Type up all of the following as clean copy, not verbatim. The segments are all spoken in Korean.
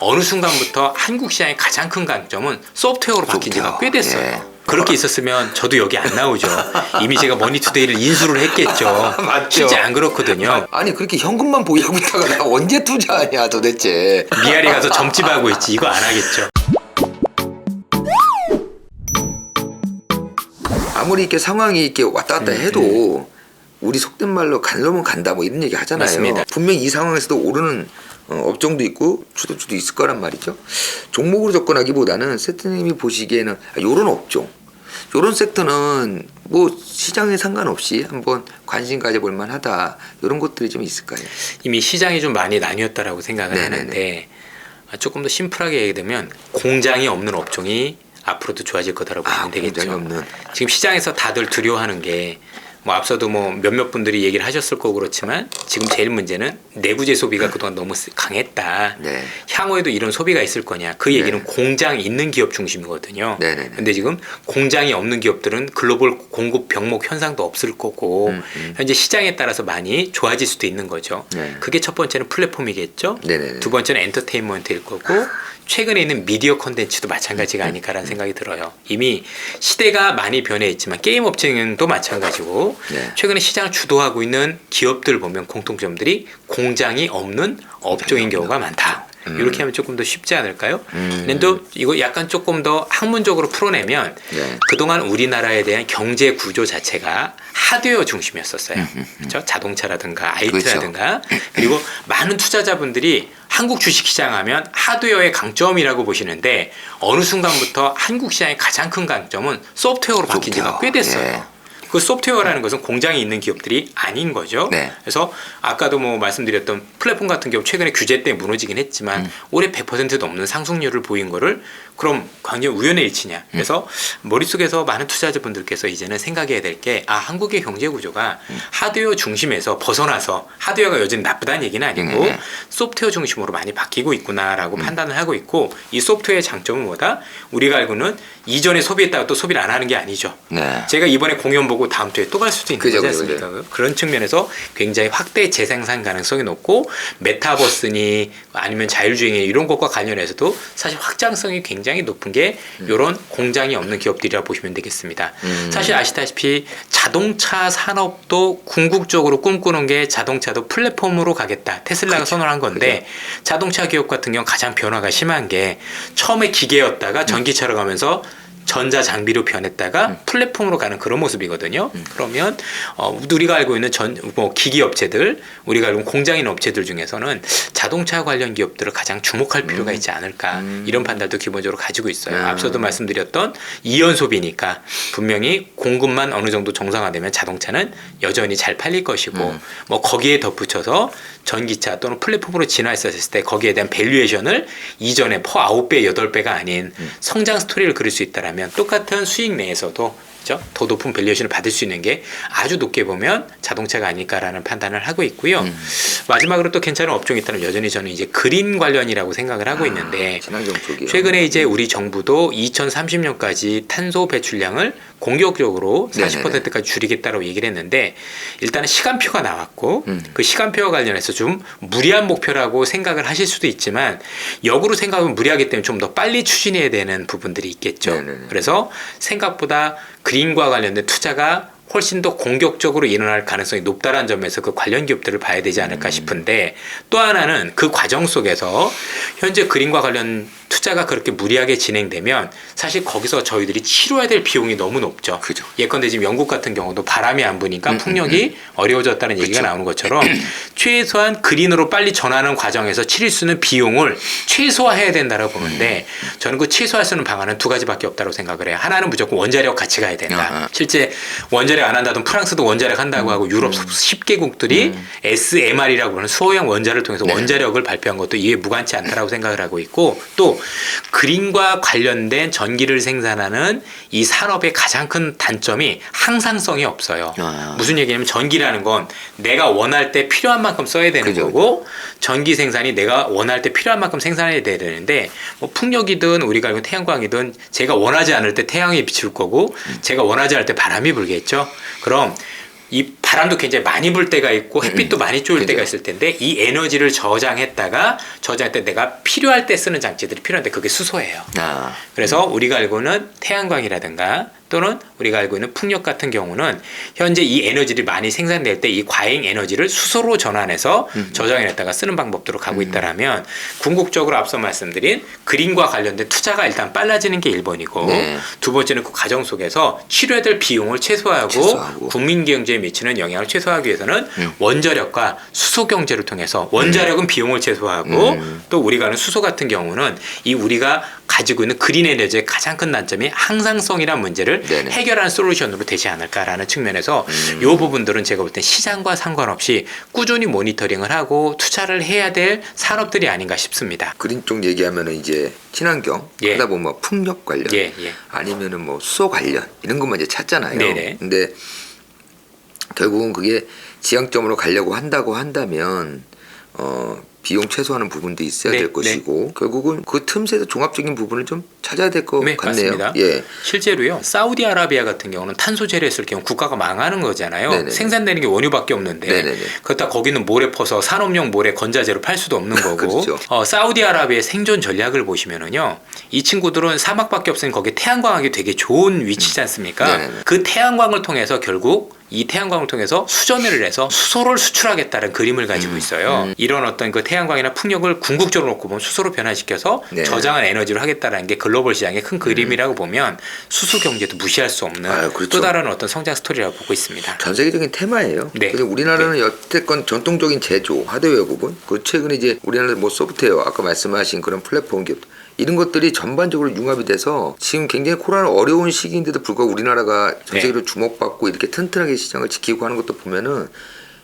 어느 순간부터 한국 시장의 가장 큰 강점은 소프트웨어로 바뀐 지가 꽤 됐어요. 예. 그렇게 있었으면 저도 여기 안 나오죠. 이미 제가 머니투데이를 인수를 했겠죠. 맞죠. 실제 안 그렇거든요. 아니 그렇게 현금만 보유하고 있다가 나 언제 투자하냐 도대체. 미아리 가서 점집하고 있지. 이거 안 하겠죠. 아무리 이렇게 상황이 이렇게 왔다 갔다 해도 우리 속된 말로 간다면 간다 뭐 이런 얘기 하잖아요. 맞습니다. 분명히 이 상황에서도 오르는 업종도 있고 주도주도 있을 거란 말이죠. 종목으로 접근하기보다는 세트님이 보시기에는 요런 업종, 요런 섹터는 뭐 시장에 상관없이 한번 관심 가져볼 만하다 이런 것들이 좀 있을까요? 이미 시장이 좀 많이 나뉘었다라고 생각을 네네네. 하는데 조금 더 심플하게 얘기하면 공장이 없는 업종이 앞으로도 좋아질 거다라고 보면 되겠죠. 공장이 없는. 지금 시장에서 다들 두려워하는 게 뭐 앞서도 뭐 몇몇 분들이 얘기를 하셨을 거고 그렇지만 지금 제일 문제는 내구재 소비가 그동안 너무 강했다. 네. 향후에도 이런 소비가 있을 거냐. 그 얘기는 네. 공장 있는 기업 중심이거든요. 네네네. 근데 지금 공장이 없는 기업들은 글로벌 공급 병목 현상도 없을 거고 현재 시장에 따라서 많이 좋아질 수도 있는 거죠. 네. 그게 첫 번째는 플랫폼이겠죠. 네네네. 두 번째는 엔터테인먼트일 거고 최근에 있는 미디어 콘텐츠도 마찬가지가 아닐까라는 생각이 들어요. 이미 시대가 많이 변해있지만 게임 업체도 마찬가지고 네. 최근에 시장을 주도하고 있는 기업들 보면 공통점들이 공장이 없는 업종인 경우가 많다. 이렇게 하면 조금 더 쉽지 않을까요? 근데 또 이거 약간 조금 더 학문적으로 풀어내면 네. 그동안 우리나라에 대한 경제 구조 자체가 하드웨어 중심이었었어요. 그렇죠? 자동차라든가 IT라든가 그리고 많은 투자자분들이 한국 주식시장 하면 하드웨어의 강점이라고 보시는데 어느 순간부터 한국 시장의 가장 큰 강점은 소프트웨어로 바뀐 지가 꽤 됐어요. 예. 그 소프트웨어라는 것은 공장에 있는 기업들이 아닌 거죠. 네. 그래서 아까도 뭐 말씀드렸던 플랫폼 같은 경우 최근에 규제 때문에 무너지긴 했지만 올해 100%도 없는 상승률을 보인 거를 그럼 굉장히 우연의 일치냐. 그래서 머릿속에서 많은 투자자분들께서 이제는 생각해야 될 게 한국의 경제 구조가 하드웨어 중심에서 벗어나서 하드웨어가 여전히 나쁘다는 얘기는 아니고 소프트웨어 중심으로 많이 바뀌고 있구나라고 판단을 하고 있고 이 소프트웨어의 장점은 뭐다? 우리가 알고는 이전에 소비했다가 또 소비를 안 하는 게 아니죠. 네. 제가 이번에 공연 보고 다음 주에 또 갈 수도 있는 그죠, 거지 않습니까? 그런 측면에서 굉장히 확대 재생산 가능성이 높고 메타버스니 아니면 자율주행이 이런 것과 관련해서도 사실 확장성이 굉장히 높은 게 이런 공장이 없는 기업들이라 보시면 되겠습니다. 사실 아시다시피 자동차 산업도 궁극적으로 꿈꾸는 게 자동차도 플랫폼으로 가겠다. 테슬라가 선언한 건데 자동차 기업 같은 경우 가장 변화가 심한 게 처음에 기계였다가 전기차로 가면서 전자 장비로 변했다가 플랫폼으로 가는 그런 모습이거든요. 그러면 우리가 알고 있는 기기 업체들, 우리가 알고 있는 공장 있는 업체들 중에서는 자동차 관련 기업들을 가장 주목할 필요가 있지 않을까 이런 판단도 기본적으로 가지고 있어요. 앞서도 말씀드렸던 이연 소비니까 분명히 공급만 어느 정도 정상화되면 자동차는 여전히 잘 팔릴 것이고 뭐 거기에 덧붙여서 전기차 또는 플랫폼으로 진화했었을 때 거기에 대한 밸류에이션을 이전에 9배, 8배가 아닌 성장 스토리를 그릴 수 있다라면 똑같은 수익 내에서도 더 높은 밸류에이션을 받을 수 있는 게 아주 높게 보면 자동차가 아닐까라는 판단을 하고 있고요. 마지막으로 또 괜찮은 업종이 있다면 여전히 저는 이제 그린 관련이라고 생각을 하고 있는데 친환경 쪽이요. 최근에 이제 우리 정부도 2030년까지 탄소 배출량을 공격적으로 40%까지 줄이겠다고 얘기를 했는데 일단은 시간표가 나왔고 그 시간표와 관련해서 좀 무리한 목표라고 생각을 하실 수도 있지만 역으로 생각하면 무리하기 때문에 좀 더 빨리 추진해야 되는 부분들이 있겠죠. 네네네. 그래서 생각보다 그린과 관련된 투자가 훨씬 더 공격적으로 일어날 가능성이 높다는 점에서 그 관련 기업들을 봐야 되지 않을까 싶은데 또 하나는 그 과정 속에서 현재 그린과 관련 투자가 그렇게 무리하게 진행되면 사실 거기서 저희들이 치러야 될 비용이 너무 높죠. 그죠. 예컨대 지금 영국 같은 경우도 바람이 안 부니까 풍력이 어려워졌다는 얘기가 나오는 것처럼 최소한 그린으로 빨리 전환하는 과정에서 치를 수 있는 비용을 최소화해야 된다고 보는데 저는 그 최소화할 수 있는 방안은 두 가지밖에 없다고 생각을 해요. 하나는 무조건 원자력 같이 가야 된다. 실제 원자력 안 한다던 프랑스도 원자력 한다고 하고 유럽 10개국들이 SMR이라고 하는 수소형 원자를 통해서 원자력을 발표한 것도 이해 무관치 않다라고 생각을 하고 있고 또 그린과 관련된 전기를 생산하는 이 산업의 가장 큰 단점이 항상성이 없어요. 무슨 얘기냐면 전기라는 건 내가 원할 때 필요한 만큼 써야 되는 거고 전기 생산이 내가 원할 때 필요한 만큼 생산해야 되는데 뭐 풍력이든 우리가 알고 태양광이든 제가 원하지 않을 때 태양이 비출 거고 제가 원하지 않을 때 바람이 불겠죠. 그럼 이 바람도 굉장히 많이 불 때가 있고 햇빛도 많이 쬐을 때가 있을 텐데 이 에너지를 저장했다가 내가 필요할 때 쓰는 장치들이 필요한데 그게 수소예요. 그래서 우리가 알고 있는 태양광이라든가 또는 우리가 알고 있는 풍력 같은 경우는 현재 이 에너지를 많이 생산될 때 이 과잉 에너지를 수소로 전환해서 저장해냈다가 쓰는 방법으로 가고 있다라면 궁극적으로 앞서 말씀드린 그린과 관련된 투자가 일단 빨라지는 게 1번이고 네. 두 번째는 그 과정 속에서 치료해야 될 비용을 최소화하고 국민 경제에 미치는 영향을 최소화하기 위해서는 원자력과 수소 경제를 통해서 원자력은 비용을 최소화하고 또 우리가 아는 수소 같은 경우는 이 우리가 가지고 있는 그린 에너지의 가장 큰 단점이 항상성이라는 문제를 네네. 해결하는 솔루션으로 되지 않을까라는 측면에서 이 부분들은 제가 볼 땐 시장과 상관없이 꾸준히 모니터링을 하고 투자를 해야 될 산업들이 아닌가 싶습니다. 그린 쪽 얘기하면은 이제 친환경 예. 하다 보면 뭐 풍력 관련 예. 아니면은 뭐 수소 관련 이런 것만 이제 찾잖아요. 네네. 근데 결국은 그게 지향점으로 가려고 한다고 한다면 비용 최소화하는 부분도 있어야 네, 될 것이고 결국은 그 틈새에서 종합적인 부분을 좀 찾아야 될 것 네, 같네요. 맞습니다. 예. 실제로요. 사우디아라비아 같은 경우는 탄소 제로했을 경우 국가가 망하는 거잖아요. 네네네. 생산되는 게 원유밖에 없는데 네네네. 그렇다 거기는 모래 퍼서 산업용 모래 건자재로 팔 수도 없는 거고 그렇죠. 사우디아라비아의 생존 전략을 보시면은요. 이 친구들은 사막밖에 없으니 거기 태양광하기 되게 좋은 위치지 않습니까? 네네네. 그 태양광을 통해서 결국 이 태양광을 통해서 수전을 해서 수소를 수출하겠다는 그림을 가지고 있어요. 이런 어떤 그 태양광이나 풍력을 궁극적으로 놓고 보면 수소로 변화시켜서 네. 저장한 에너지로 하겠다는 게 글로벌 시장의 큰 그림이라고 보면 수소 경제도 무시할 수 없는 그렇죠. 또 다른 어떤 성장 스토리라고 보고 있습니다. 전 세계적인 테마예요. 네. 근데 우리나라는 여태껏 전통적인 제조, 하드웨어 부분, 그 최근에 이제 우리나라 뭐 소프트웨어, 아까 말씀하신 그런 플랫폼 기업 이런 것들이 전반적으로 융합이 돼서 지금 굉장히 코로나 어려운 시기인데도 불구하고 우리나라가 전 세계로 주목받고 이렇게 튼튼하게 시장을 지키고 하는 것도 보면은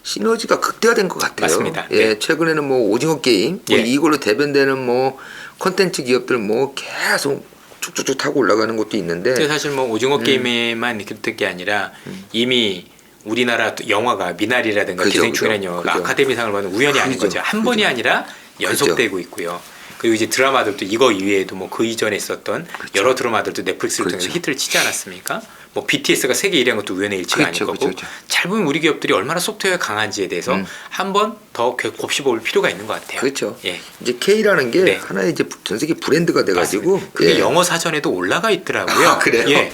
시너지가 극대화된 것 같아요. 맞습니다. 예, 네. 최근에는 뭐 오징어 게임, 뭐 예. 이걸로 대변되는 뭐 컨텐츠 기업들 뭐 계속 쭉쭉쭉 타고 올라가는 것도 있는데. 근데 사실 뭐 오징어 게임에만 그랬던 게 아니라 이미 우리나라 영화가 미나리라든가 그죠, 기생충이라는 그죠, 영화가 그죠. 아카데미상을 받는 우연이 아닌 그죠, 거죠. 한 번이 그죠. 아니라 연속되고 있고요. 그리고 이제 드라마들도 이거 이외에도 뭐 그 이전에 있었던 여러 드라마들도 넷플릭스를 통해서 그렇죠. 히트를 치지 않았습니까? 뭐 BTS가 세계 1위한 것도 우연의 일치가 그렇죠, 아닌 거고 그렇죠. 잘 보면 우리 기업들이 얼마나 소프트웨어가 강한지에 대해서 한 번 더 곱씹어볼 필요가 있는 것 같아요. 그렇죠. 예. 이제 K라는 게 네. 하나의 이제 전 세계 브랜드가 돼가지고 맞습니다. 그게 예. 영어 사전에도 올라가 있더라고요. 아, 그래요? 예.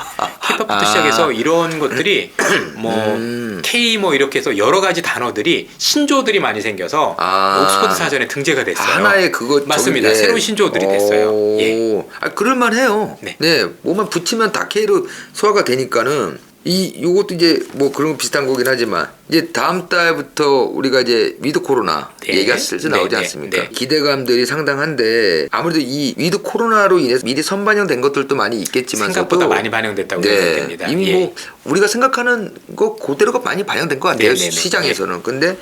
케이팝부터 시작해서 이런 것들이 뭐 K 뭐 이렇게 해서 여러 가지 단어들이 신조어들이 많이 생겨서 옥스퍼드 사전에 등재가 됐어요. 하나의 그거 맞습니다. 저기, 예. 새로운 신조어들이 됐어요. 예. 그럴만해요. 네. 네, 뭐만 붙이면 다 K로 소화가 되니까는. 요것도 이제 뭐 그런 거 비슷한 거긴 하지만 이제 다음 달부터 우리가 이제 위드 코로나 네. 얘기가 슬슬 나오지 네, 네, 않습니까? 네. 기대감들이 상당한데 아무래도 이 위드 코로나로 인해서 미리 선반영된 것들도 많이 있겠지만 생각보다 많이 반영됐다고 생각됩니다. 이미 예. 뭐 우리가 생각하는 거 그대로가 많이 반영된 것 같아요. 네, 네, 네. 시장에서는. 근데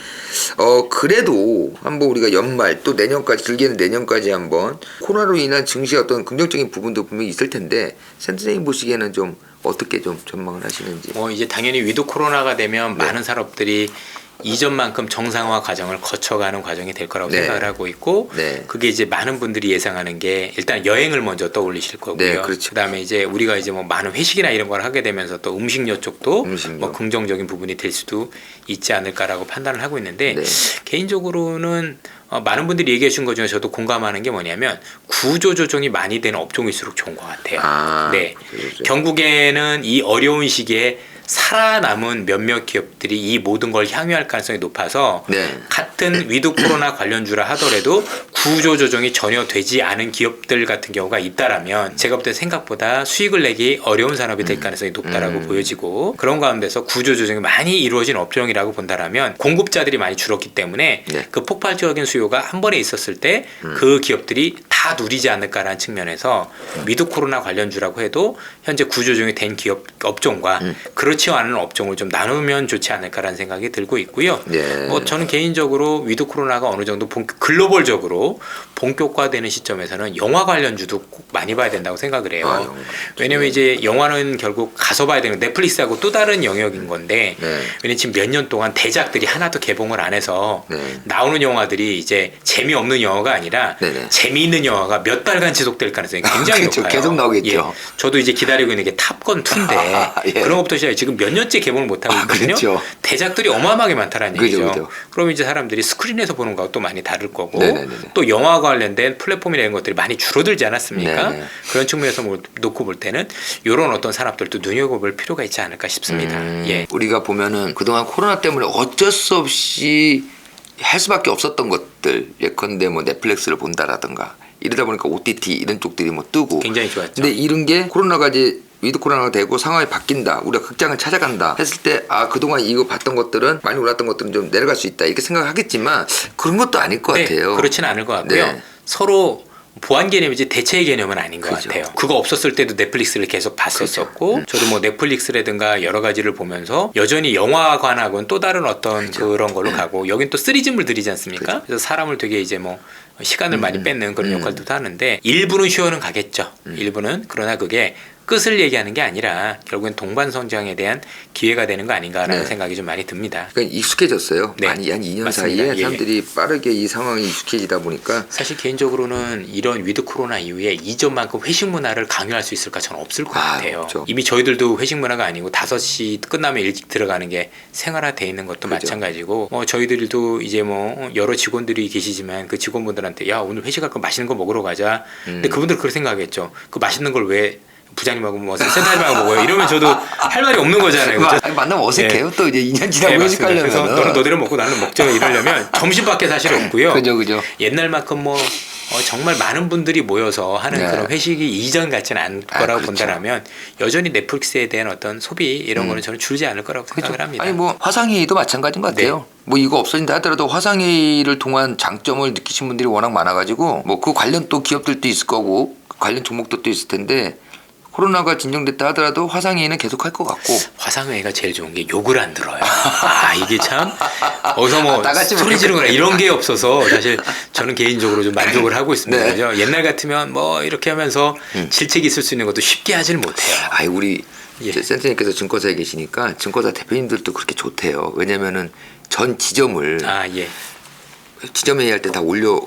그래도 한번 우리가 연말 또 내년까지 길게는 내년까지 한번 코로나로 인한 증시의 어떤 긍정적인 부분도 분명히 있을 텐데 센터님 보시기에는 좀 어떻게 좀 전망을 하시는지. 뭐 이제 당연히 위드 코로나가 되면 많은 산업들이 이전만큼 정상화 과정을 거쳐가는 과정이 될 거라고 네. 생각을 하고 있고 네. 그게 이제 많은 분들이 예상하는 게 일단 여행을 먼저 떠올리실 거고요. 네, 그렇죠. 그다음에 이제 우리가 이제 뭐 많은 회식이나 이런 걸 하게 되면서 또 음식료 쪽도 음식료. 뭐 긍정적인 부분이 될 수도 있지 않을까라고 판단을 하고 있는데 네. 개인적으로는 많은 분들이 얘기해 준 것 중에 저도 공감하는 게 뭐냐면 구조 조정이 많이 되는 업종일수록 좋은 것 같아요. 네. 그렇죠. 결국에는 이 어려운 시기에 살아남은 몇몇 기업들이 이 모든 걸 향유할 가능성이 높아서 네. 같은 위드 코로나 관련주라 하더라도 구조 조정이 전혀 되지 않은 기업들 같은 경우가 있다라면 제가 볼 때 생각보다 수익을 내기 어려운 산업이 될 가능성이 높다라고 보여지고 그런 가운데서 구조 조정이 많이 이루어진 업종이라고 본다라면 공급자들이 많이 줄었기 때문에 네. 그 폭발적인 수요가 한 번에 있었을 때 그 기업들이 다 누리지 않을까라는 측면에서 위드 코로나 관련주라고 해도 현재 구조 조정이 된 기업 업종과 그렇지 않은 업종을 좀 나누면 좋지 않을까라는 생각이 들고 있고요. 네. 뭐 저는 개인적으로 위드 코로나가 어느 정도 글로벌적으로 본격화되는 시점에서는 영화 관련주도 꼭 많이 봐야 된다고 생각을 해요. 영화. 왜냐면 이제 영화는 결국 가서 봐야 되는 넷플릭스하고 또 다른 영역인 건데 네. 왜냐면 지금 몇 년 동안 대작들이 하나도 개봉을 안 해서 네. 나오는 영화들이 이제 재미없는 영화가 아니라 네네. 재미있는 영화가 몇 달간 지속될 가능성이 굉장히 그렇죠. 높아요. 계속 나오겠죠. 예. 저도 이제 기다리고 있는 게 탑건 2인데 예. 그런 것부터 시작해 지금 몇 년째 개봉을 못 하고 있거든요. 그렇죠. 대작들이 어마어마하게 많다라는 그죠, 얘기죠. 그죠. 그럼 이제 사람들이 스크린에서 보는 거하고 또 많이 다를 거고 네네네네. 또 영화 관련된 플랫폼이나 이런 것들이 많이 줄어들지 않았습니까? 네네. 그런 측면에서 놓고 볼 때는 이런 어떤 산업들도 눈여겨볼 필요가 있지 않을까 싶습니다. 예. 우리가 보면은 그동안 코로나 때문에 어쩔 수 없이 할 수밖에 없었던 것들, 예컨대 뭐 넷플릭스를 본다라든가 이러다 보니까 OTT 이런 쪽들이 뭐 뜨고 굉장히 좋았죠. 근데 이런 게 코로나가 이제 위드 코로나가 되고 상황이 바뀐다, 우리가 극장을 찾아간다 했을 때 그동안 이거 봤던 것들은 많이 올랐던 것들은 좀 내려갈 수 있다 이렇게 생각하겠지만 그런 것도 아닐 것 같아요. 그렇지는 않을 것 같고요. 네. 서로 보완 개념이지 대체의 개념은 아닌 것 그죠. 같아요. 그거 없었을 때도 넷플릭스를 계속 봤었었고 저도 뭐 넷플릭스라든가 여러 가지를 보면서 여전히 영화관하고는 또 다른 어떤 그런 걸로 가고 여긴 또 시리즈물 들이지 않습니까? 그래서 사람을 되게 이제 뭐 시간을 많이 뺏는 그런 역할도 하는데 일부는 쉬어는 가겠죠. 일부는. 그러나 그게 끝을 얘기하는 게 아니라 결국엔 동반 성장에 대한 기회가 되는 거 아닌가라는 네. 생각이 좀 많이 듭니다. 그러니까 익숙해졌어요. 네. 많이 한 2년 맞습니다. 사이에 예. 사람들이 빠르게 이 상황이 익숙해지다 보니까 사실 개인적으로는 이런 위드 코로나 이후에 이전만큼 회식 문화를 강요할 수 있을까 저는 없을 것 같아요. 없죠. 이미 저희들도 회식 문화가 아니고 5시 끝나면 일찍 들어가는 게 생활화돼 있는 것도 그죠. 마찬가지고 저희들도 이제 뭐 여러 직원들이 계시지만 그 직원분들한테 야 오늘 회식할 거 맛있는 거 먹으러 가자. 근데 그분들 그렇게 생각하겠죠. 그 맛있는 걸 왜 부장님하고 뭐 센터장님하고 먹어요. 이러면 저도 할 말이 없는 거잖아요. 그죠? 만나면 어색해요. 또 이제 2년 지나고 네, 회식하려면 그래서 너는 너대로 먹고 나는 먹자 이러려면 점심밖에 사실 없고요. 그죠. 옛날만큼 뭐 정말 많은 분들이 모여서 하는 네. 그런 회식이 이전 같지는 않을 거라고 그렇죠. 본다라면 여전히 넷플릭스에 대한 어떤 소비 이런 거는 저는 줄지 않을 거라고 생각을 합니다. 아니 뭐 화상회의도 마찬가지인 것 같아요. 뭐 이거 없어진다 하더라도 화상회의를 통한 장점을 느끼신 분들이 워낙 많아가지고 뭐 그 관련 또 기업들도 있을 거고 관련 종목도 또 있을 텐데 코로나가 진정됐다 하더라도 화상회의는 계속 할 것 같고 화상회의가 제일 좋은 게 욕을 안 들어요. 이게 참 어디서 뭐 다 같이 소리 지르거나 이런 게 없어서 사실 저는 개인적으로 좀 만족을 하고 있습니다. 네. 그죠? 옛날 같으면 뭐 이렇게 하면서 질책이 있을 수 있는 것도 쉽게 하지를 못해요. 우리 예. 센터님께서 증권사에 계시니까 증권사 대표님들도 그렇게 좋대요. 왜냐면은 전 지점을 예. 지점 회의할 때 다 올려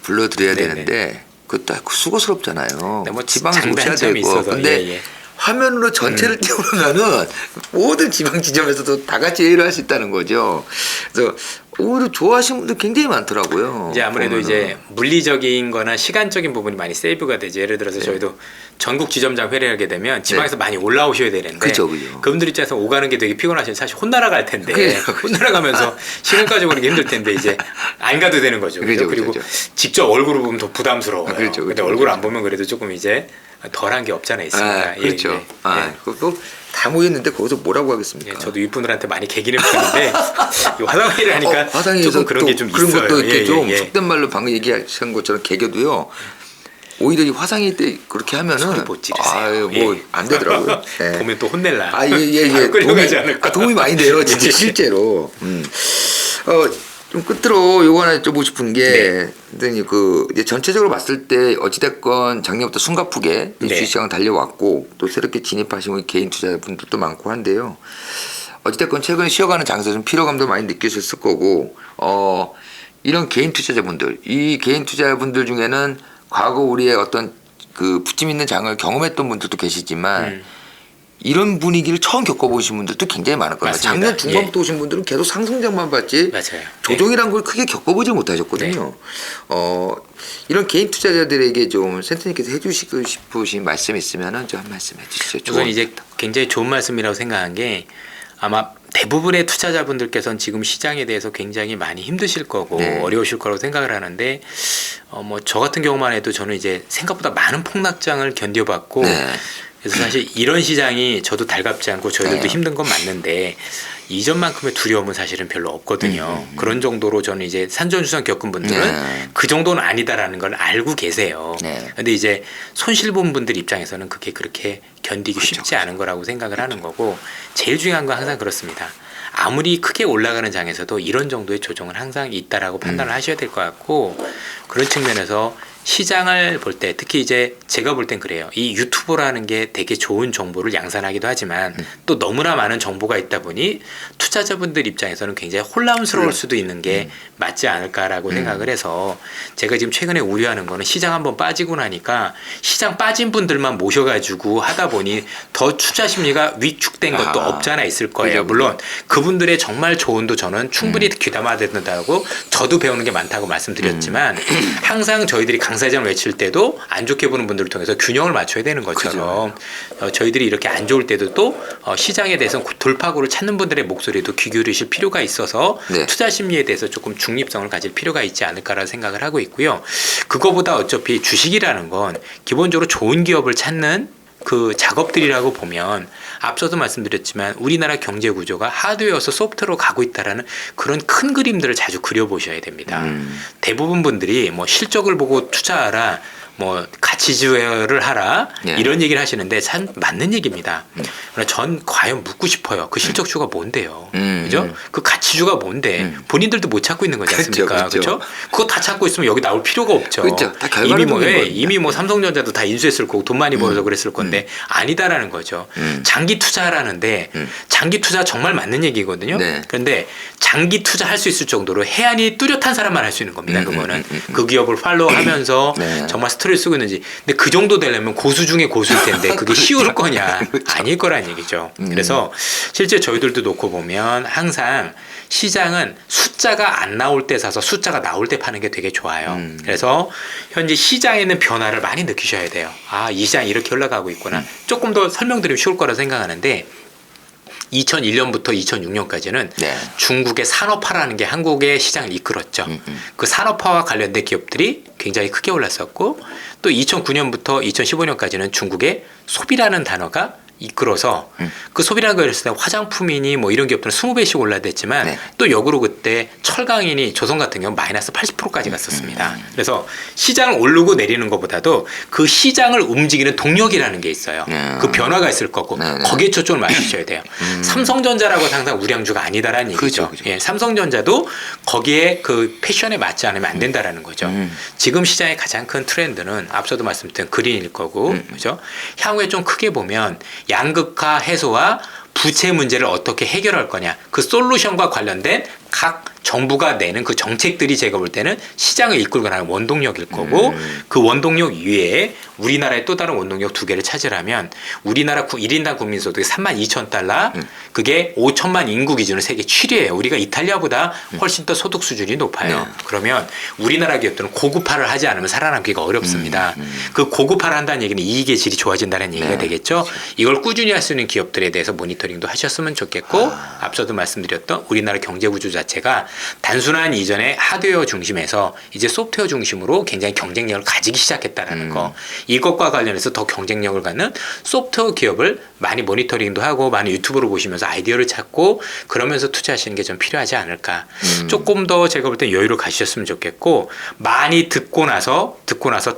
불러드려야 네네. 되는데 그것도 수고스럽잖아요. 네, 뭐 지방에서 오셔야 장단점이 되고. 있어서, 근데 예. 화면으로 전체를 띄우면은 모든 지방 지점에서도 다 같이 회의를 할 수 있다는 거죠. 그래서 오히려 좋아하시는 분들 굉장히 많더라고요. 이제 아무래도 보면은. 이제 물리적인 거나 시간적인 부분이 많이 세이브가 되죠. 예를 들어서 저희도 전국 지점장 회의를 하게 되면 지방에서 많이 올라오셔야 되는데 그죠. 그분들 입장에서 오가는 게 되게 피곤하시면 사실 혼나러 갈 텐데 그죠. 혼나러 가면서 시간 가지고 오는 게 힘들 텐데 이제 안 가도 되는 거죠. 그죠, 그리고 그죠. 직접 얼굴을 보면 더 부담스러워요. 그렇죠, 근데 그렇죠, 얼굴 안 보면 그래도 조금 이제 덜한 게 없잖아 있습니다. 그렇죠. 예. 그거 다 모였는데 거기서 뭐라고 하겠습니까? 예, 저도 윗분들한테 많이 개기는 편인데 이 화상회의를 하니까 화상회의에서 조금 그런 게 좀 그런 있어요. 것도 이렇게 좀 예. 속된 말로 방금 얘기하신 것처럼 개겨도요. 오히려 이 화상회의 때 그렇게 하면은 소리 못 지르세요. 뭐 안 되더라고요. 예. 보면 또 혼낼라. 예. 바로 끌려가지 않을까. 도움이 많이 돼요, 진짜 예. 실제로. 좀 끝으로 요거 하나 여쭤보고 싶은 게, 선생님 이제 전체적으로 봤을 때 어찌됐건 작년부터 숨가쁘게 주식시장 달려왔고 또 새롭게 진입하신 우리 개인 투자자분들도 많고 한데요. 어찌됐건 최근에 쉬어가는 장세에서 좀 피로감도 많이 느끼셨을 거고, 이런 개인 투자자분들, 이 개인 투자자분들 중에는 과거 우리의 어떤 그 부침 있는 장을 경험했던 분들도 계시지만 이런 분위기를 처음 겪어보신 분들도 굉장히 많을 거예요. 맞습니다. 작년 중반부터 오신 분들은 계속 상승장만 봤지 맞아요. 조정이란 걸 크게 겪어보지 못하셨거든요. 이런 개인 투자자들에게 좀 센터님께서 해주시고 싶으신 말씀 있으면 좀 한 말씀 해주시죠. 우선 이제 굉장히 좋은 말씀이라고 생각한 게 아마 대부분의 투자자분들께서는 지금 시장에 대해서 굉장히 많이 힘드실 거고 어려우실 거라고 생각을 하는데 뭐 저 같은 경우만 해도 저는 이제 생각보다 많은 폭락장을 견뎌봤고 그래서 사실 이런 시장이 저도 달갑지 않고 저희들도 힘든 건 맞는데 이전만큼의 두려움은 사실은 별로 없거든요. 그런 정도로 저는 이제 산전수전 겪은 분들은 그 정도는 아니다라는 걸 알고 계세요. 근데 이제 손실 본 분들 입장에서는 그게 그렇게 견디기 쉽지 않은 거라고 생각을 하는 거고 제일 중요한 건 항상 그렇습니다. 아무리 크게 올라가는 장에서도 이런 정도의 조정은 항상 있다라고 판단을 하셔야 될 것 같고 그런 측면에서 시장을 볼 때 특히 이제 제가 볼 땐 그래요. 이 유튜브라는 게 되게 좋은 정보를 양산하기도 하지만 또 너무나 많은 정보가 있다 보니 투자자분들 입장에서는 굉장히 혼란스러울 수도 있는 게 맞지 않을까라고 생각을 해서 제가 지금 최근에 우려하는 거는 시장 한번 빠지고 나니까 시장 빠진 분들만 모셔가지고 하다 보니 더 투자 심리가 위축된 것도 없잖아 있을 거예요. 그죠, 물론 그분들의 정말 조언도 저는 충분히 귀담아 듣는다고 저도 배우는 게 많다고 말씀드렸지만 항상 저희들이 강사장을 외칠 때도 안 좋게 보는 분들을 통해서 균형을 맞춰야 되는 것처럼 저희들이 이렇게 안 좋을 때도 또 시장에 대해서 돌파구를 찾는 분들의 목소리도 귀 기울이실 필요가 있어서 네. 투자 심리에 대해서 조금 중립성을 가질 필요가 있지 않을까라는 생각을 하고 있고요. 그거보다 어차피 주식이라는 건 기본적으로 좋은 기업을 찾는 그 작업들이라고 보면 앞서도 말씀드렸지만 우리나라 경제 구조가 하드웨어에서 소프트웨어로 가고 있다라는 그런 큰 그림들을 자주 그려보셔야 됩니다. 대부분 분들이 뭐 실적을 보고 투자하라, 뭐 가치주를 하라 네. 이런 얘기를 하시는데 참 맞는 얘기입니다. 그러나 전 과연 묻고 싶어요. 그 실적주가 뭔데요? 그죠? 그 가치주가 뭔데? 본인들도 못 찾고 있는 거지 않습니까? 그렇죠? 그거 다 찾고 있으면 여기 나올 필요가 없죠. 그렇죠. 다 결과를 보는 겁니다. 이미 뭐 삼성전자도 다 인수했을 거고 돈 많이 벌어서 그랬을 건데 아니다라는 거죠. 장기 투자라는데 장기 투자 정말 맞는 얘기거든요. 네. 그런데 장기 투자할 수 있을 정도로 해안이 뚜렷한 사람만 할 수 있는 겁니다. 그거는 그 기업을 팔로우하면서 네. 정말 스토리를 쓰고 있는지. 근데 그 정도 되려면 고수 중에 고수일 텐데 그게 쉬울 거냐? 아닐 거란 얘기죠. 그래서 실제 저희들도 놓고 보면 항상 시장은 숫자가 안 나올 때 사서 숫자가 나올 때 파는 게 되게 좋아요. 그래서 현재 시장에 있는 변화를 많이 느끼셔야 돼요. 아, 이 시장 이렇게 올라가고 있구나. 조금 더 설명드리면 쉬울 거라 생각하는데 2001년부터 2006년까지는 네. 중국의 산업화라는 게 한국의 시장을 이끌었죠. 그 산업화와 관련된 기업들이 굉장히 크게 올랐었고 또 2009년부터 2015년까지는 중국의 소비라는 단어가 이끌어서 그 소비라는 걸 했을 때 화장품이니 뭐 이런 기업들은 20배씩 올라댔지만 네. 또 역으로 그때 철강이니 조선 같은 경우는 마이너스 80%까지 갔었습니다. 그래서 시장을 오르고 내리는 것보다도 그 시장을 움직이는 동력이라는 게 있어요. 그 변화가 있을 거고 네, 네. 거기에 초점을 맞추셔야 돼요. 삼성전자라고 항상 우량주가 아니다라는 얘기죠. 그죠. 예, 삼성전자도 거기에 그 패션에 맞지 않으면 안 된다라는 거죠. 지금 시장의 가장 큰 트렌드는 앞서도 말씀드린 그린일 거고, 그죠? 향후에 좀 크게 보면 양극화 해소와 부채 문제를 어떻게 해결할 거냐, 그 솔루션과 관련된 각 정부가 내는 그 정책들이 제가 볼 때는 시장을 이끌고 나가는 원동력일 거고 그 원동력 이외에 우리나라의 또 다른 원동력 두 개를 찾으려면 우리나라 1인당 국민소득이 32,000달러 그게 5천만 인구 기준으로 세계 7위예요. 우리가 이탈리아보다 훨씬 더 소득 수준이 높아요. 그러면 우리나라 기업들은 고급화를 하지 않으면 살아남기가 어렵습니다. 그 고급화를 한다는 얘기는 이익의 질이 좋아진다는 얘기가 되겠죠. 이걸 꾸준히 할 수 있는 기업들에 대해서 모니터링도 하셨으면 좋겠고 앞서도 말씀드렸던 우리나라 경제 구조 자체가 단순한 이전에 하드웨어 중심에서 이제 소프트웨어 중심으로 굉장히 경쟁력을 가지기 시작했다라는 거. 이것과 관련해서 더 경쟁력을 갖는 소프트웨어 기업을 많이 모니터링도 하고 많이 유튜브로 보시면서 아이디어를 찾고 그러면서 투자하시는 게 좀 필요하지 않을까. 조금 더 제가 볼 때 여유를 가지셨으면 좋겠고 많이 듣고 나서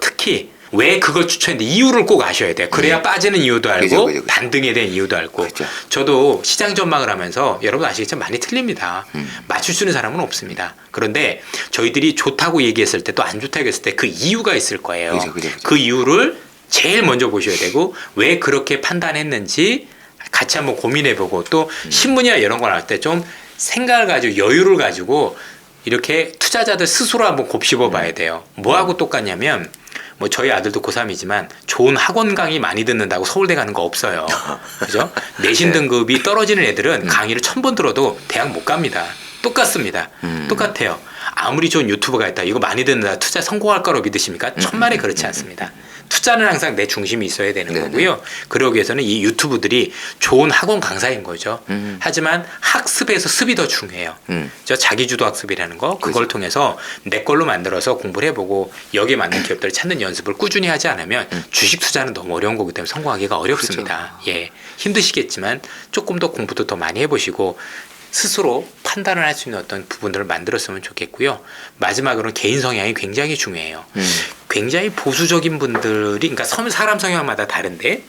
특히 왜 그걸 추천했는데 이유를 꼭 아셔야 돼요. 그래야 빠지는 이유도 알고 그죠. 반등에 대한 이유도 알고. 그죠. 저도 시장 전망을 하면서 여러분 아시겠지만 많이 틀립니다. 맞출 수 있는 사람은 없습니다. 그런데 저희들이 좋다고 얘기했을 때 또 안 좋다고 했을 때 그 이유가 있을 거예요. 그죠. 그 이유를 제일 먼저 보셔야 되고 왜 그렇게 판단했는지 같이 한번 고민해보고 또 신문이나 이런 거 나올 때 좀 생각을 가지고 여유를 가지고 이렇게 투자자들 스스로 한번 곱씹어 봐야 돼요. 뭐하고 똑같냐면 뭐 저희 아들도 고3이지만 좋은 학원 강의 많이 듣는다고 서울대 가는 거 없어요. 그죠? 내신 등급이 떨어지는 애들은 강의를 1000번 들어도 대학 못 갑니다. 똑같습니다. 똑같아요. 아무리 좋은 유튜버가 있다. 이거 많이 듣는다. 투자 성공할 거라고 믿으십니까? 천만에 그렇지 않습니다. 투자는 항상 내 중심이 있어야 되는 거고요. 그러기 위해서는 이 유튜브들이 좋은 학원 강사인 거죠. 하지만 학습에서 습이 더 중요해요. 저 자기주도 학습이라는 거 그걸 통해서 내 걸로 만들어서 공부를 해보고 여기에 맞는 기업들을 찾는 연습을 꾸준히 하지 않으면 주식 투자는 너무 어려운 거기 때문에 성공하기가 어렵습니다. 예, 힘드시겠지만 조금 더 공부도 더 많이 해보시고 스스로 판단을 할 수 있는 어떤 부분들을 만들었으면 좋겠고요. 마지막으로는 개인 성향이 굉장히 중요해요. 굉장히 보수적인 분들이, 그러니까 사람 성향마다 다른데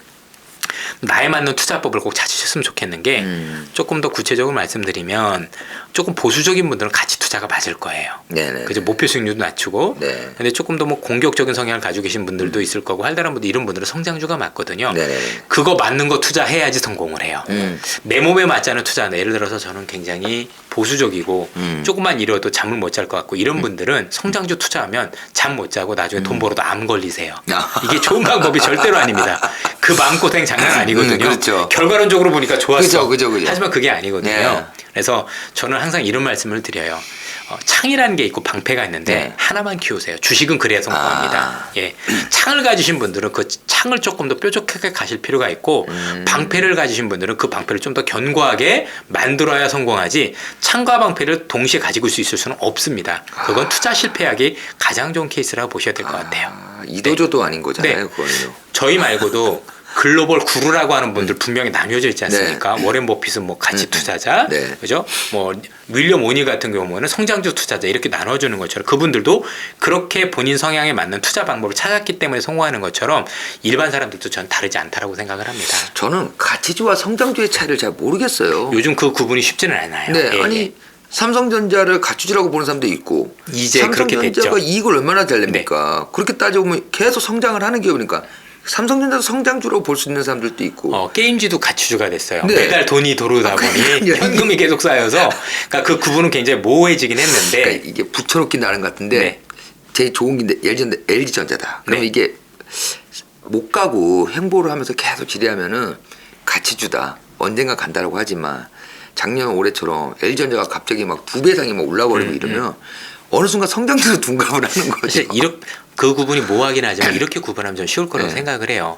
나에 맞는 투자법을 꼭 찾으셨으면 좋겠는 게 조금 더 구체적으로 말씀드리면 조금 보수적인 분들은 가치 투자가 맞을 거예요. 네네. 그죠? 목표 수익률도 낮추고. 네. 근데 조금 더 뭐 공격적인 성향을 가지고 계신 분들도 있을 거고 활달한 분들 이런 분들은 성장주가 맞거든요. 네네. 그거 맞는 거 투자해야지 성공을 해요. 내 몸에 맞지 않은 투자는 예를 들어서 저는 굉장히 보수적이고 조금만 잃어도 잠을 못 잘 것 같고 이런 분들은 성장주 투자하면 잠 못 자고 나중에 돈 벌어도 암 걸리세요. 이게 좋은 방법이 절대로 아닙니다. 그 마음고생 장난 아니거든요. 그렇죠. 결과론적으로 보니까 좋았어. 그죠. 하지만 그게 아니거든요. 네. 그래서 저는 항상 이런 말씀을 드려요. 창이라는 게 있고 방패가 있는데 네. 하나만 키우세요. 주식은 그래야 성공합니다. 예, 창을 가지신 분들은 그 창을 조금 더 뾰족하게 가실 필요가 있고 방패를 가지신 분들은 그 방패를 좀 더 견고하게 만들어야 성공하지 창과 방패를 동시에 가지고 있을 수는 없습니다. 그건 투자 실패하기 가장 좋은 케이스라고 보셔야 될 것 같아요. 이도저도 아닌 거잖아요. 네. 그거는요. 저희 말고도 글로벌 구루라고 하는 분들 분명히 나뉘어져 있지 않습니까? 워렌 버핏은 뭐 가치 투자자, 네. 그죠? 뭐 윌리엄 오닐 같은 경우는 성장주 투자자 이렇게 나눠주는 것처럼 그분들도 그렇게 본인 성향에 맞는 투자 방법을 찾았기 때문에 성공하는 것처럼 일반 사람들도 전 다르지 않다라고 생각을 합니다. 저는 가치주와 성장주의 차이를 잘 모르겠어요. 요즘 그 구분이 쉽지는 않아요. 네, 예, 아니 예. 삼성전자를 가치주라고 보는 사람도 있고 이제 그렇게 삼성전자가 됐죠. 이익을 얼마나 잘 냅니까? 그렇게 따져보면 계속 성장을 하는 기업이니까 삼성전자도 성장주라고 볼 수 있는 사람들도 있고 게임주도 가치주가 됐어요. 네. 매달 돈이 들어오다 보니 그러니까요. 현금이 계속 쌓여서 그러니까 그 구분은 굉장히 모호해지긴 했는데 그러니까 이게 붙여놓긴 나는 것 같은데 네. 제일 좋은 게 LG전자다. 그러면 네. 이게 못 가고 횡보를 하면서 계속 지뢰하면은 가치주다. 언젠가 간다라고 하지만 작년 올해처럼 LG전자가 갑자기 막 2배 이상이 막 올라버리고 이러면 어느 순간 성장주도 둔갑을 하는 거죠. 사실 그 구분이 모호하긴 하지만 이렇게 구분하면 좀 쉬울 거라고 네. 생각을 해요.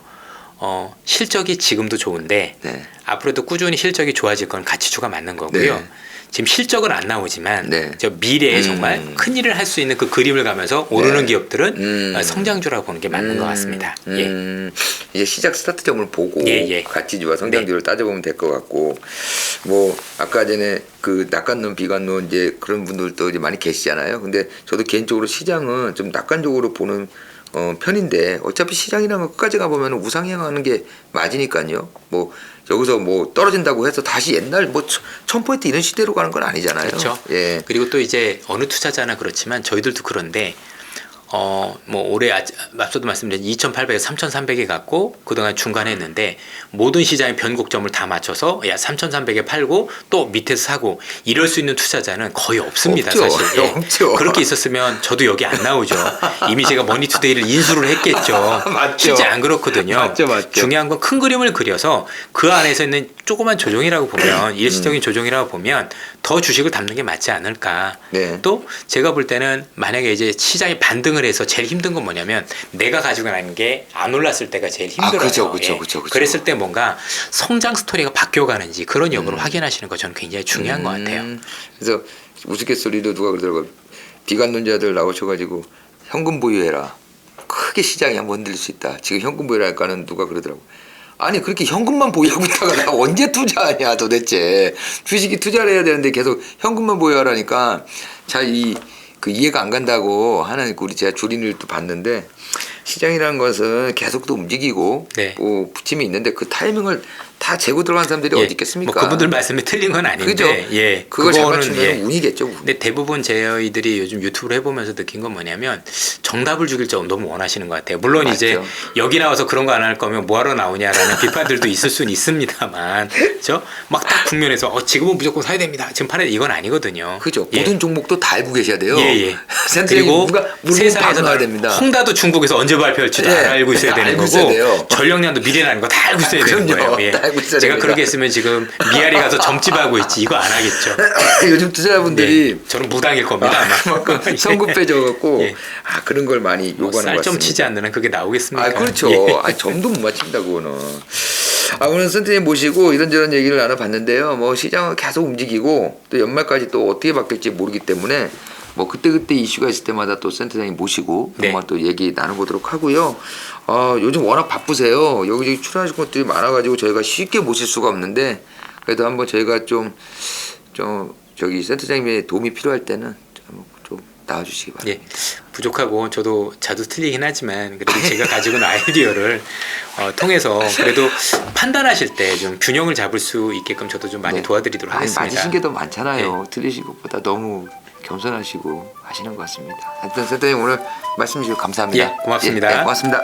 실적이 지금도 좋은데 네. 앞으로도 꾸준히 실적이 좋아질 건 가치주가 맞는 거고요. 네. 지금 실적은 안 나오지만 네. 저 미래에 정말 큰 일을 할 수 있는 그 그림을 가면서 오르는 네. 기업들은 성장주라고 보는 게 맞는 것 같습니다. 예. 이제 시작 스타트점을 보고 예. 가치주와 성장주를 따져보면 될 것 같고 뭐 아까 전에 그 낙관론 비관론 이제 그런 분들도 이제 많이 계시잖아요. 근데 저도 개인적으로 시장은 좀 낙관적으로 보는 편인데 어차피 시장이라는 건 끝까지 가보면 우상향하는 게 맞으니까요. 뭐 여기서 뭐 떨어진다고 해서 다시 옛날 뭐 1000포인트 이런 시대로 가는 건 아니잖아요. 그렇죠. 예. 그리고 또 이제 어느 투자자나 그렇지만 저희들도 그런데 뭐 올해 앞서도 말씀드린 2,800에서 3,300에 갔고 그동안 중간에 했는데 모든 시장의 변곡점을 다 맞춰서 3,300에 팔고 또 밑에서 사고 이럴 수 있는 투자자는 거의 없습니다. 없죠. 사실. 예. 없죠. 그렇게 있었으면 저도 여기 안 나오죠. 이미 제가 머니투데이를 인수를 했겠죠. 맞죠. 실제 안 그렇거든요. 맞죠. 중요한 건 큰 그림을 그려서 그 안에서 있는 조그만 조정이라고 보면 일시적인 조정이라고 보면 더 주식을 담는 게 맞지 않을까. 네. 또 제가 볼 때는 만약에 이제 시장이 반등을 해서 제일 힘든 건 뭐냐면 내가 가지고 가는 게 안 올랐을 때가 제일 힘들어요. 그죠. 예. 그랬을 때 뭔가 성장 스토리가 바뀌어가는지 그런 여부를 확인하시는 거 저는 굉장히 중요한 것 같아요. 그래서 우스갯소리로 누가 그러더라고요. 비관론자들 나오셔가지고 현금 보유해라. 크게 시장이 한번 흔들릴 수 있다. 지금 현금 보유할까는 누가 그러더라고. 아니 그렇게 현금만 보유하고 있다가 나 언제 투자하냐 도대체. 주식이 투자를 해야 되는데 계속 현금만 보유하라니까 잘 그 이해가 안 간다고 하는 우리 제가 주린을 또 봤는데 시장이라는 것은 계속 또 움직이고 네. 뭐 부침이 있는데 그 타이밍을 다 재고 들어간 사람들이 예, 어디 있겠습니까? 뭐 그분들 말씀이 틀린 건 아닌데, 그죠? 예, 그걸 잘 그거는, 맞추면 예. 운이겠죠. 근데 대부분 저희들이 요즘 유튜브를 해보면서 느낀 건 뭐냐면 정답을 주길 좀 너무 원하시는 것 같아요. 물론 맞죠. 이제 여기 나와서 그런 거 안 할 거면 뭐하러 나오냐라는 비판들도 있을 수는 있습니다만, 그렇죠? 막 딱 국면에서 지금은 무조건 사야 됩니다. 지금 팔아야 돼. 이건 아니거든요. 그죠. 예. 모든 종목도 다 알고 계셔야 돼요. 예. 그리고 그리고 세상에서 나야 됩니다. 홍다도 중국에서 언제 발표할지도 예. 알고 있어야 되는 알고 거고 있어야 돼요. 전력량도 미래라는 거 다 알고 있어야 되는 그럼요. 거예요. 예. 다 알고 있어야 제가 됩니다. 그렇게 했으면 지금 미아리 가서 점집하고 있지 이거 안 하겠죠. 요즘 투자자분들이 예. 저는 무당일 겁니다 아마. 성급해 져갖고 예. 그런 걸 많이 요구하는 것 같습니다. 쌀좀 치지 않는 한 그게 나오겠습니까? 그렇죠. 예. 점도 못 맞춥니다 그거는. 오늘 선생님 모시고 이런저런 얘기를 나눠봤는데요. 뭐 시장은 계속 움직이고 또 연말까지 또 어떻게 바뀔지 모르기 때문에 뭐 그때 이슈가 있을 때마다 또 센터장님 모시고 네. 한번 또 얘기 나눠보도록 하고요. 요즘 워낙 바쁘세요. 여기저기 출연하실 것들이 많아가지고 저희가 쉽게 모실 수가 없는데 그래도 한번 저희가 좀 저기 센터장님의 도움이 필요할 때는 좀 나와주시기 바랍니다. 예. 부족하고 저도 자주 틀리긴 하지만 그래도 제가 가지고 있는 아이디어를 통해서 그래도 판단하실 때 좀 균형을 잡을 수 있게끔 저도 좀 많이 네. 도와드리도록 아니, 하겠습니다. 맞으신 게 더 많잖아요. 틀리신 것보다 너무 겸손하시고 하시는 것 같습니다. 하여튼 센터님 오늘 말씀 주셔서 감사합니다. 예, 고맙습니다. 예, 고맙습니다.